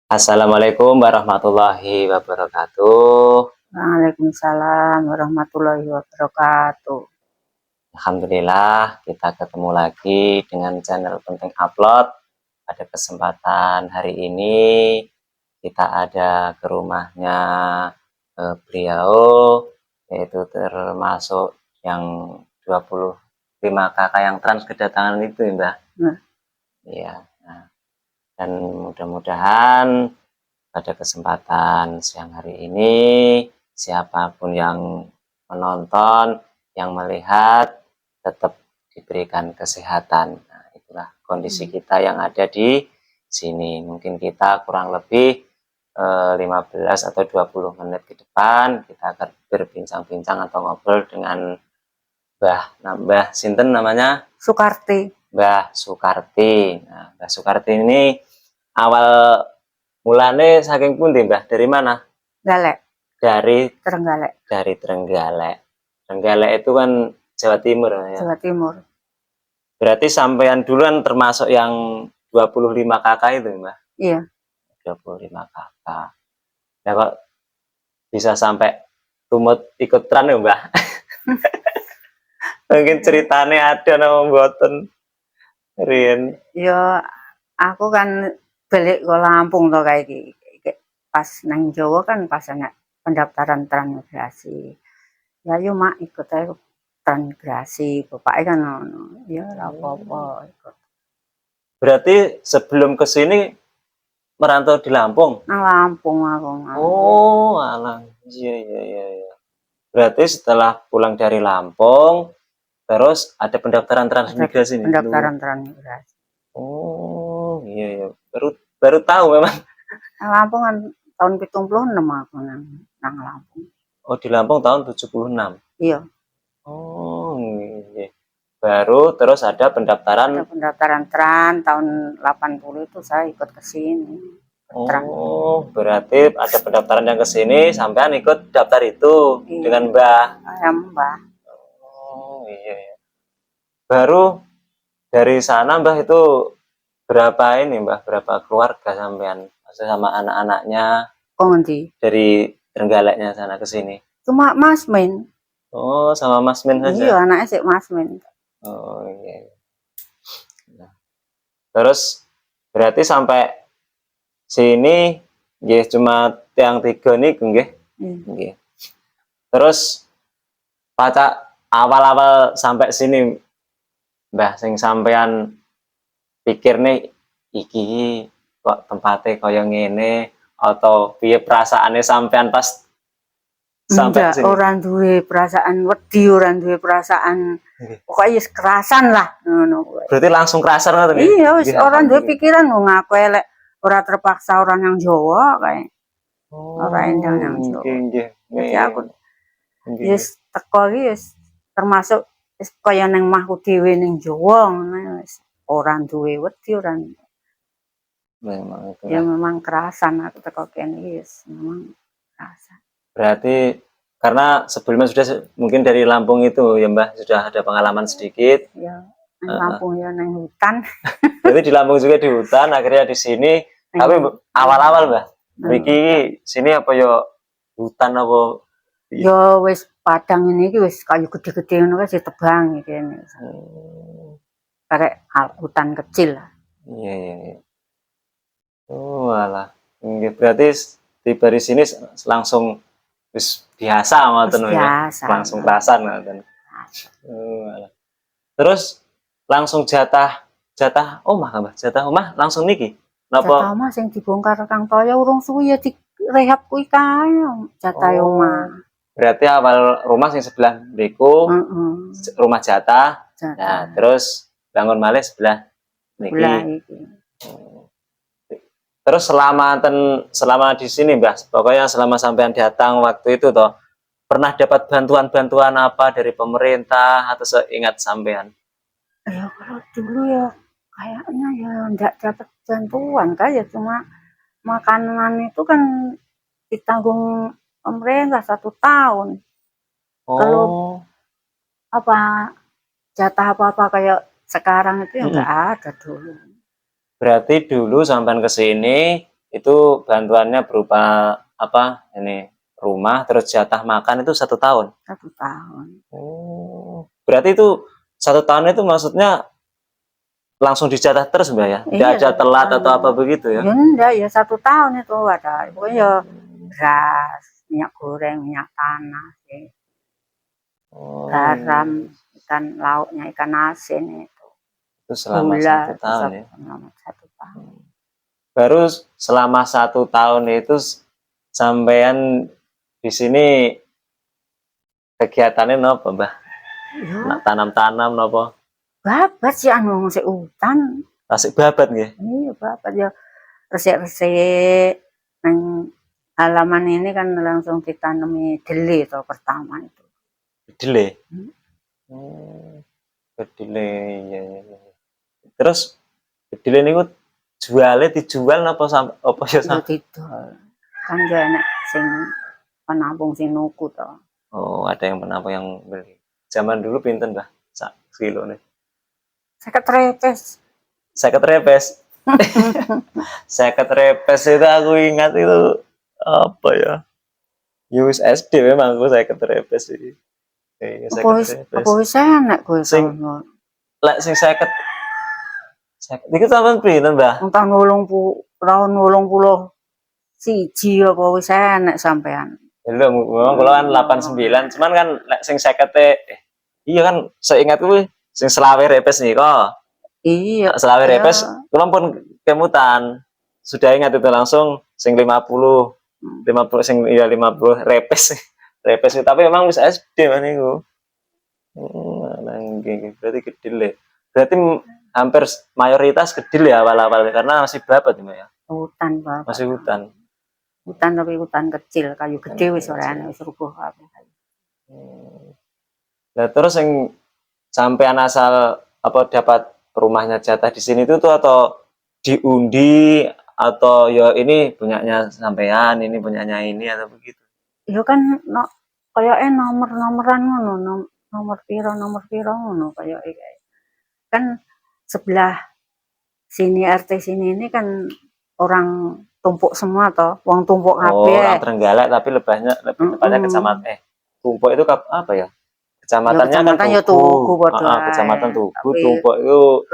Assalamualaikum warahmatullahi wabarakatuh. Waalaikumsalam warahmatullahi wabarakatuh. Alhamdulillah kita ketemu lagi dengan channel Penting Upload. Pada kesempatan hari ini kita ada ke rumahnya beliau, yaitu termasuk yang 25 kakak yang trans kedatangan itu ya Mbak. Iya. Nah, dan mudah-mudahan pada kesempatan siang hari ini siapapun yang menonton, yang melihat, tetap diberikan kesehatan. Nah, itulah kondisi kita yang ada di sini. Mungkin kita kurang lebih 15 atau 20 menit ke depan kita akan berbincang-bincang atau ngobrol dengan Mbah Sinten namanya? Sukarti. Mbah Sukarti. Nah, Mbah Sukarti ini awal mulane saking pundi Mbah? Dari mana? Galek. Dari Trenggalek. Dari Trenggalek. Trenggalek itu kan Jawa Timur ya. Jawa Timur. Berarti sampean duluan termasuk yang 25 kakak itu Mbah? Iya. 25 kakak. Ya kok bisa sampai tumut ikut tran ya Mbah? Mungkin ceritanya ada nama mboten. Rian. Ya aku kan balik ke Lampung to kayak pas nang Jawa kan pas enak pendaftaran transmigrasi. Ya yo mak ikut aja transmigrasi. Bapaknya kan ya ora apa-apa ikut. Berarti sebelum ke sini merantau di Lampung? Nang Lampung aku. Oh, alah. Iya. Berarti setelah pulang dari Lampung, terus ada pendaftaran transmigrasi nih. Pendaftaran transmigrasi. Oh, iya. Baru tahu memang. Nang Lampung kan tahun 76 aku nang Lampung. Oh, di Lampung tahun 76. Iya. Oh, iya. Baru terus ada pendaftaran. Ada pendaftaran tran tahun 80 itu saya ikut ke sini. Oh, berarti ada pendaftaran yang ke sini sampean ikut daftar itu dengan Mbah. Ya, Mbah. Oh, iya. Baru dari sana Mbah itu berapa ini Mbah? Berapa keluarga sampean? Maksudnya sama anak-anaknya Kok ngendi? dari Trenggaleknya sana ke sini? Cuma Mas Min. Oh, sama Mas Min saja. Iya, anaknya sih Mas Min. Oh, iya. Nah, terus berarti sampai sini nggih cuma yang 3 nih nggih. Nggih. Terus paca awal-awal sampai sini Mbah sing sampean pikir nih iki kok tempatnya kaya ngene atau piye perasaannya sampean pas sampai Enggak, sini? orang duwe perasaan wedi, orang duwe perasaan pokoknya kerasan lah ngono. Berarti langsung kerasan ngoten nggih? Iya, wis orang duwe pikiran ngaku elek ora terpaksa orang yang Jawa kayak. Ora endang yang Jawa. Jadi aku wis teko iki wis termasuk wis kaya ning mahku dhewe ning Jawa ngono wis ora duwe wedi ora. Memang itu. Ya memang kerasan aku teko kene wis memang kerasan. Berarti karena sebelumnya sudah mungkin dari Lampung itu ya Mbah sudah ada pengalaman sedikit. Ya, Lampung ya nang hutan. Berarti di Lampung juga di hutan, akhirnya di sini. Tapi awal-awal Mbah, mriki sini apa ya hutan apa? Ya wis padang ini iki wis kayu gede-gede ngono wis ditebang iki kene. Karek hutan kecil lah. Iya. Oh, alah. Berarti tiba di sini langsung wis biasa ngoten ya. Langsung kerasan ngoten. Terus langsung jatah omah Mbah, jatah omah langsung niki. Napa? Jatah omah sing dibongkar Kang Toyo urung suwi ya direhab kuwi kae jatah omah. Berarti awal rumah sing sebelah mriku rumah jatah. Nah, terus bangun malih sebelah niki. Terus selama di sini Mbah, pokoknya selama sampean datang waktu itu toh, pernah dapat bantuan-bantuan apa dari pemerintah atau seingat sampean? Ya kalau dulu ya kayaknya ya enggak dapat bantuan kayak cuma makanan itu kan ditanggung pemerintah 1 tahun. Kalau apa jatah apa-apa kayak sekarang itu ya enggak ada dulu. Berarti dulu sampean ke sini itu bantuannya berupa apa ini rumah terus jatah makan itu 1 tahun. 1 tahun. Oh, berarti itu 1 tahun itu maksudnya langsung dijatah terus Mbak ya? Tidak Iya, ada 1 telat tahun. atau apa begitu ya? Ya enggak, ya 1 tahun itu ada. Pokoknya ya beras, minyak goreng, minyak tanah, Oh, garam, ikan lauknya, ikan asin itu. itu selama Gula 1 itu tahun ya? selama 1 tahun. Baru selama 1 tahun itu sampean di sini kegiatannya nopo Mbah? Ya, Nak tanam-tanam nopo? babat sih anu ngisi hutan. Asik babat nggih. Iya, babat ya. Resik-resik nang halaman ini kan langsung ditanami dele to pertama itu. Kedele. Hmm. Kedele ya, ya, ya. Terus kedele niku dijual napa apa ya Ya didol. Kan gak enak sing penampung sing nuku to. Oh, ada yang penampung yang beli. Zaman dulu pinten, Mbah? Sak kilo nih. 50 repes. 50 repes. 50 repes itu aku ingat itu apa ya? Yus SD memang aku 50 repes sih. Iya, 50 repes. Apa wis enak kowe Sing kono. lek sing 50 iki sampean pinten, Mbah? Tahun 81 apa wis enak sampean. Belum, memang kula kan 89, cuman kan lek sing 50 iya kan seingatku sing selawe repes nih kok. Iya, Selawe ya. repes kula pun kemutan. Sudah ingat itu langsung sing 50 sing ya 50 repes. Repes tapi memang wis SD man niku. Berarti kedil. Berarti hampir mayoritas kedil ya awal-awal karena masih babat ya. Hutan bapak. Masih hutan. Hutan tapi hutan kecil, kayu gede wis ora ana wis rubuh kabeh. Nah, terus yang sampean asal apa dapat rumahnya jatah di sini itu tuh atau diundi atau ya ini punyanya sampean, ini punyanya ini atau begitu? Ya kan kayake nomor-nomoran ngono, nomor piro ngono kayake. Kan sebelah sini RT sini ini kan orang tumpuk semua toh, wong tumpuk kabeh. Oh, orang Trenggalek tapi lebih tepatnya kecamatan Tumpuk itu apa ya? Kecamatannya ya, kan ya Tugu padha. Kecamatan Tugu, Tapi Tumpuk itu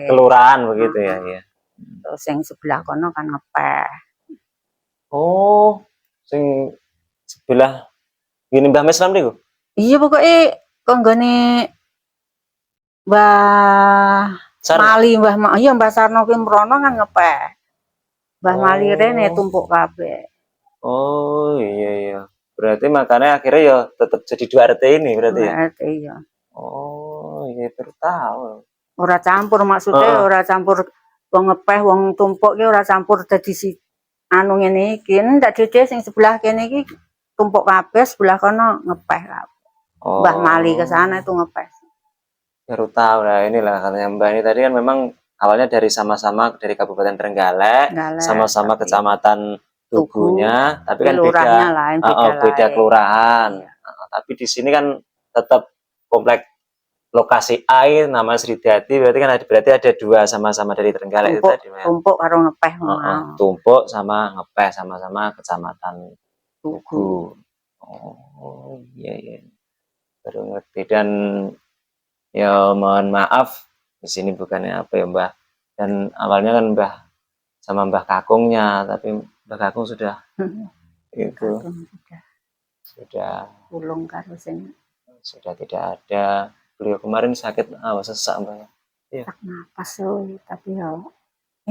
kelurahan begitu ya, ya. Terus yang sebelah kono kan ngepeh. Oh, sing sebelah gini Mbah Meslam niku? Iya pokoknya konggone Mbah Mali, Mbah Sarno ki mrono kan ngepeh. Mbah Mali rene tumpuk kabeh. Oh, iya iya. Berarti makanya akhirnya ya tetap jadi 2 RT ini berarti ya? 2 RT iya. Oh, iya baru tahu. Ora campur maksudnya, ora campur wong ngepeh, wong tumpuk ki ora campur dadi si anu ngene iki. Ndak dhewe sing sebelah kene iki tumpuk kabeh, sebelah kono ngepeh kabeh. Mbah Mali ke sana itu ngepeh. Baru tahu lah inilah katanya Mbak ini tadi kan memang awalnya dari sama-sama dari Kabupaten Trenggalek, sama-sama kecamatan Tugunya, tapi kan beda kelurahan. Iya. Tapi di sini kan tetap komplek lokasi A nama Sridati, berarti ada 2 sama-sama dari Trenggalek itu tadi. Tumpuk karo ngepeh. Tumpuk sama ngepeh sama-sama kecamatan Tugu. Oh iya iya. Baru ngerti dan ya mohon maaf di sini bukannya apa ya Mbah, dan awalnya kan Mbah sama Mbah Kakungnya, tapi Mbah Kakung sudah itu sudah ulung karo sing sudah tidak ada. Beliau kemarin sakit sesak Mbah ya. Sesak napas tapi ya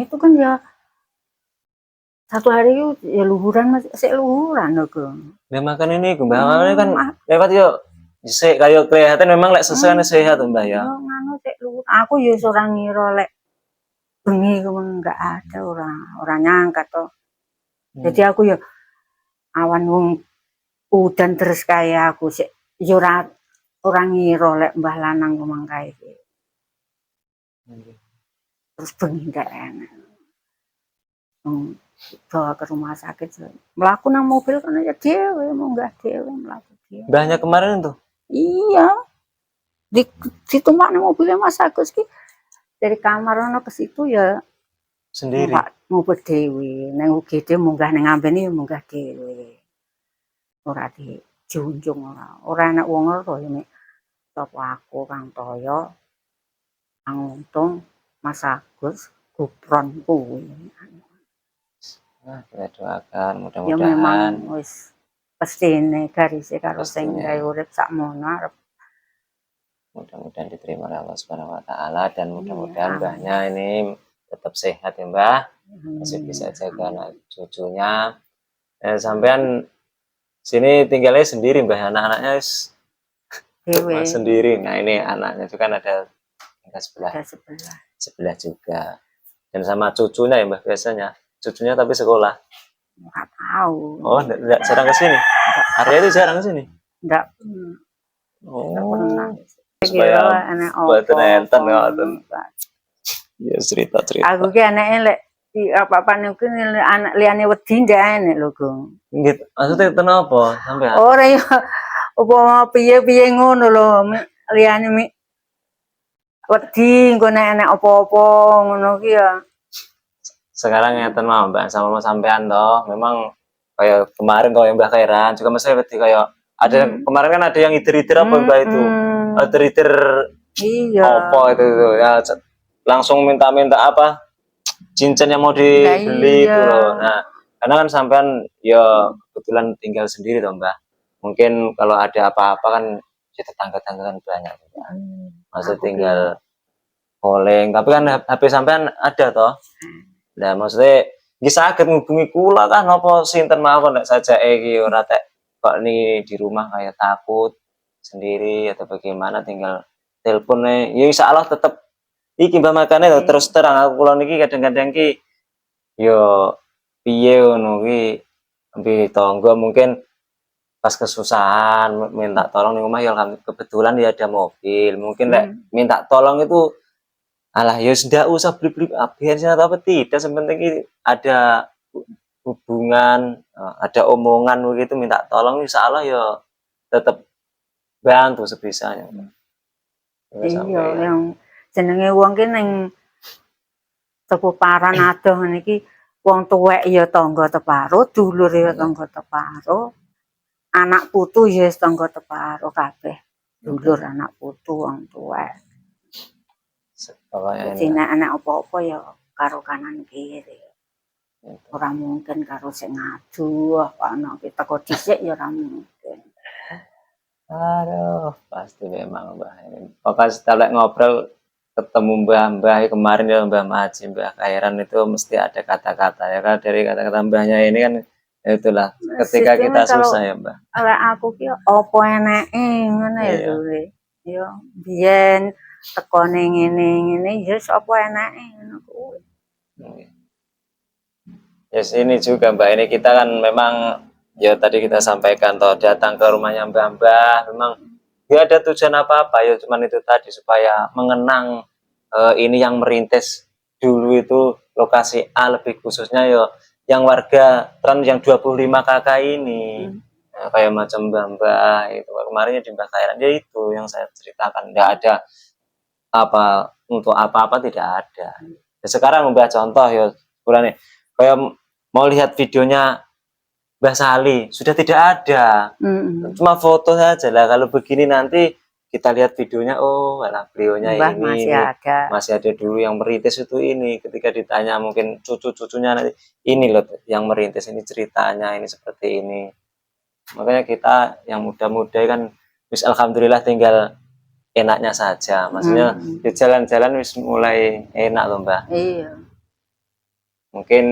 itu kan ya 1 hari ya luhuran masih luhuran loh Nah makan ini Mbah kan lewat yuk sik kayak kelihatan memang lek sesuai sehat Mbah ya. Nganu sik luhur. Aku ya ora ngira lek bengi enggak ada orang nyangka toh. Jadi aku ya awan wong udan terus kayak aku sik ya ora ngira lek Mbah Lanang mangkae iki. Terus bengi ndak enak. Bawa ke rumah sakit melaku nang mobil kan ya dhewe munggah dhewe melaku dhewe. Mbahnya kemarin tuh? Iya. Ditumpakne mobilnya Mas Agus ki dari kamar ono ke situ ya sendiri. Ngumpet dhewe, ning UGD munggah ning Amben iki munggah dhewe. Ora dijunjung ora enak wong loro ya mek sapa aku Kang Toyo, Kang Untung, Mas Agus, Gupron kuwi. Nah, kita doakan Ya mudah-mudahan memang wis pestine garise karo sing Pastinya. gawe urip sakmono arep mudah-mudahan diterima oleh Allah Subhanahu wa taala dan mudah-mudahan amin. Mbahnya ini tetap sehat ya Mbah. Masih Amin. bisa jaga anak cucunya. Sampean sini tinggalnya sendiri Mbah, anak-anaknya Dewe sendiri. Nah, ini anaknya itu kan ada sebelah ada sebelah. sebelah juga. Dan sama cucunya ya Mbah biasanya. Cucunya tapi sekolah. Enggak tahu. Oh, enggak jarang ke sini. Arya itu jarang ke sini. Enggak. Oh. Pernah. Supaya buat nonton ngoten. Ya cerita. Aku ki anake lek di apa-apa niku anak liyane wedi ndane lho, Gung. Nggih, maksudnya kenapa sampean? Ora ya apa piye-piye ngono lho, liyane mi wedi engko nek enek apa-apa ngono ki ya. Sekarang ngeten mau Mbak sama sampean toh, memang kayak kemarin toh yang Mbak Khairan juga mesti wedi kayak ada kemarin kan ada yang idir-idir apa Mbak itu. Idir-idir iya. apa itu ya langsung minta-minta apa? Cincin yang mau dibeli itu loh. Nah, karena kan sampean ya kebetulan tinggal sendiri toh Mbak. Mungkin kalau ada apa-apa kan ya tetangga-tetangga kan banyak. Maksud tinggal calling, tapi kan HP sampean ada toh. Nah, maksudnya nggih saged ngubungi kula kan apa sinten mawon nek saja iki ora tek kok ini di rumah kayak takut sendiri atau bagaimana tinggal teleponnya ya insyaallah tetep iki Mbak makane terus terang aku kula niki kadang-kadang ki yo piye ngono ki ambil tangga mungkin pas kesusahan minta tolong di rumah ya kebetulan dia ada mobil mungkin minta tolong itu alah ya ndak usah beli-beli bensin atau apa tidak sepenting ada hubungan ada omongan begitu minta tolong insya Allah ya tetap bantu sebisanya. Iya yang jenenge wong ki ning sepuparan adoh ngene iki wong tuwek ya tangga teparo, dulur ya tangga teparo, anak putu ya tangga teparo kabeh. Dulur anak putu wong tuwek. Jadi nek anak apa-apa ya karo kanan kiri. Ora mungkin karo sing ngadu, ana kita kok dhisik ya ora mungkin. Aduh, pasti memang Mbah ini. Pokoknya setelah ngobrol ketemu Mbah kemarin ya Mbah Maji, Mbah Khairan itu mesti ada kata-kata ya kan dari kata-kata Mbahnya ini kan ya itulah ketika kita susah ya Mbah. Lek aku ki apa eneke ngono ya lho. Ya biyen tekone ngene ya apa eneke ngono kuwi. Yes, ini juga Mbak ini kita kan memang ya tadi kita sampaikan toh datang ke rumahnya Mbah memang gak ada tujuan apa-apa ya cuman itu tadi supaya mengenang ini yang merintis dulu itu lokasi A lebih khususnya ya yang warga Trans yang 25 kakak ini kayak macam Mbah itu kemarinnya di Mbah Khairan ya itu yang saya ceritakan tidak ada apa untuk apa-apa tidak ada. Ya, sekarang Mbah contoh ya bulan kayak mau lihat videonya Mbah Sali sudah tidak ada, cuma foto saja lah. Kalau begini nanti kita lihat videonya, oh, alah beliaunya ini masih ada dulu yang merintis itu ini. Ketika ditanya mungkin cucu-cucunya nanti ini loh yang merintis ini ceritanya ini seperti ini. Makanya kita yang muda-muda kan, wis alhamdulillah tinggal enaknya saja. Maksudnya di jalan-jalan wis mulai enak loh Mbah. Iya. Mungkin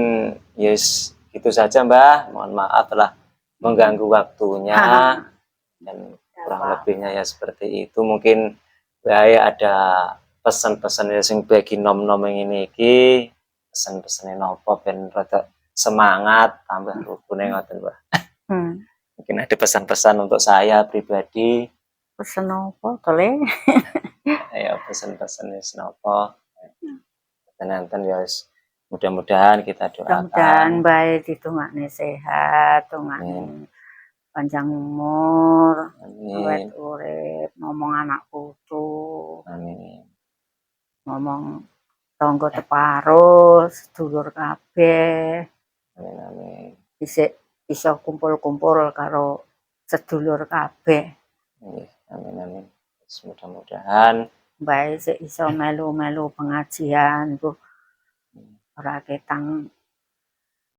yes itu saja Mbah, mohon maaf telah mengganggu waktunya dan kurang lebihnya ya seperti itu. Mungkin Mbah ada pesan-pesan yang bagi nom-nom ini iki pesan-pesannya nopo ben rada semangat tambah rukune ngoten Mbah. Mungkin ada pesan-pesan untuk saya pribadi. Pesan apa tole? Ya pesan-pesan wis nopo. Nenten ya mudah-mudahan kita doakan. Mudah-mudahan baik ditungakne sehat, tungakne panjang umur, awet urip, ngomong anak putu. Amin. Ngomong tangga teparo, sedulur kabeh. Amin amin. Iso kumpul-kumpul karo sedulur kabeh. Nggih, amin amin. Mudah-mudahan bae sik iso melu-melu pengajian ku. Ora ketang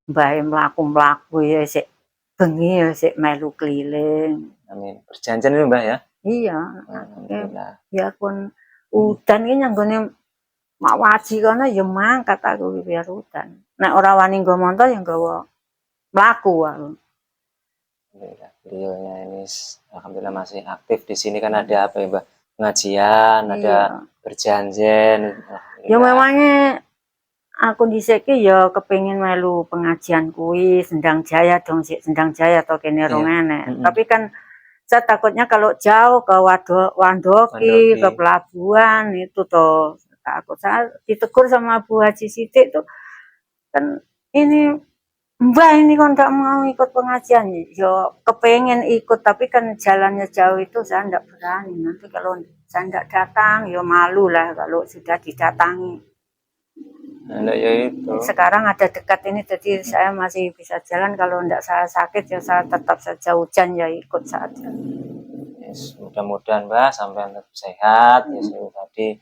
bae mlaku-mlaku ya sik bengi ya sik melu keliling. Amin. Perjanjian itu Mbah ya? Iya. Alhamdulillah. Ya pun udan iki nyanggone mak waji kono ya mangkat aku biar udan. Nek ora wani nggo montor ya nggawa mlaku aku. Alhamdulillah. Beliaunya ini alhamdulillah masih aktif di sini kan ada apa ya Mbah? Pengajian, ada perjanjian. Ya memangnya aku dhisik ya kepengin melu pengajian kuwi Sendang Jaya dong sik Sendang Jaya to kene rong enek. Tapi kan saya takutnya kalau jauh ke Wandoki, ke pelabuhan itu toh takut. Saya ditegur sama Bu Haji Sidik tuh kan ini Mbak ini kok nggak mau ikut pengajian. Yo kepengen ikut tapi kan jalannya jauh itu saya nggak berani. Nanti kalau saya nggak datang yo malu lah kalau sudah didatangi. Nah, ya itu. Sekarang ada dekat ini jadi saya masih bisa jalan. Kalau enggak saya sakit ya saya tetap saja hujan ya ikut saja. Yes, mudah-mudahan Mbak sampai tetap sehat. Ya tadi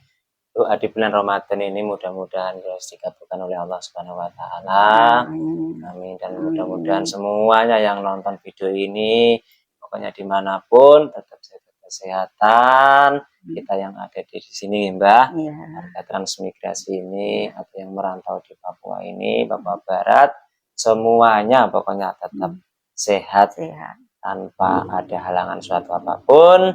doa di bulan Ramadan ini mudah-mudahan dikabulkan oleh Allah Subhanahu wa taala. Amin. Dan mudah-mudahan semuanya yang nonton video ini pokoknya dimanapun tetap jaga kesehatan. Kita yang ada di sini Mbah, warga transmigrasi ini atau yang merantau di Papua ini, Papua Barat, semuanya pokoknya tetap sehat tanpa ada halangan suatu apapun.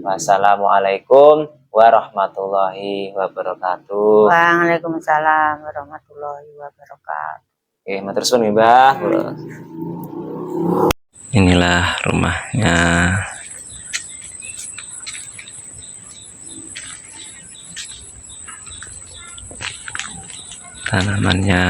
Wassalamualaikum warahmatullahi wabarakatuh. Waalaikumsalam warahmatullahi wabarakatuh. Oke, matur suwun Mbah. Inilah rumahnya. Tanamannya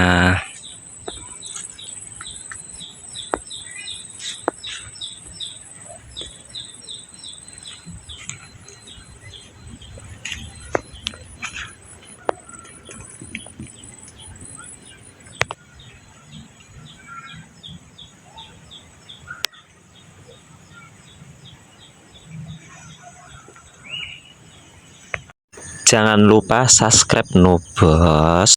jangan lupa subscribe Nubos.